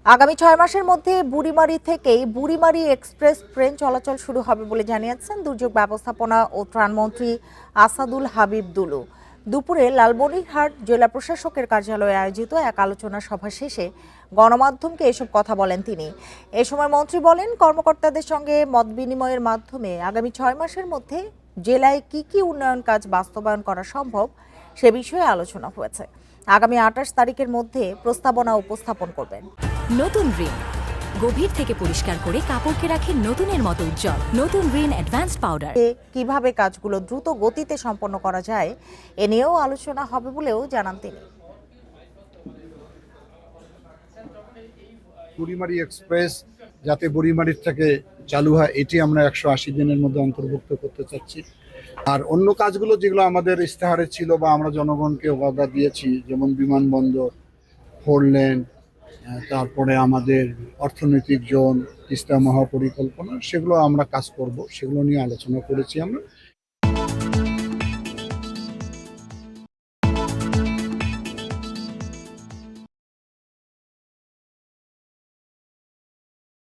আগামী ৬ মাসের মধ্যে বুড়িমারি থেকেই বুড়িমারি এক্সপ্রেস ট্রেন চলাচল শুরু হবে বলে জানিয়েছেন দুর্যোগ ব্যবস্থাপনা ও ত্রাণমন্ত্রী আসাদুল হাবিব দুলু। দুপুরে লালমনিরহাট জেলা প্রশাসকের কার্যালয়ে আয়োজিত এক আলোচনা সভা শেষে গণমাধ্যমকে এসব কথা বলেন তিনি। এ সময় মন্ত্রী বলেন, কর্মকর্তাদের সঙ্গে মত বিনিময়ের মাধ্যমে আগামী ৬ মাসের মধ্যে জেলায় কি কি উন্নয়ন কাজ বাস্তবায়ন করা সম্ভব সে বিষয়ে আলোচনা হয়েছে। আগামী ২৮ তারিখের মধ্যে প্রস্তাবনা উপস্থাপন করবেন। নতুন রিন গভীর থেকে পরিষ্কার করে কাপড়কে রাখে নতুনের মতো উজ্জ্বল। নতুন রিন অ্যাডভান্সড পাউডার। কিভাবে কাজগুলো দ্রুত গতিতে সম্পন্ন করা যায় এ নিয়েও আলোচনা হবে বলেও জানান তিনি। বুড়িমারি এক্সপ্রেস যাতে বুড়িমারির থেকে চালু হয়, এটি আমরা ১৮০ দিনের মধ্যে অন্তর্ভুক্ত করতে চাচ্ছি। আর অন্য কাজগুলো যেগুলো আমাদের ইস্তেহারে ছিল বা আমরা জনগণকে ওয়াদা দিয়েছি, যেমন বিমানবন্দর, 4 লেন, তারপরে আমাদের অর্থনৈতিক জোন, তিস্তা মহাপরিকল্পনা, সেগুলো আমরা কাজ করব, সেগুলো নিয়ে আলোচনা করেছি আমরা।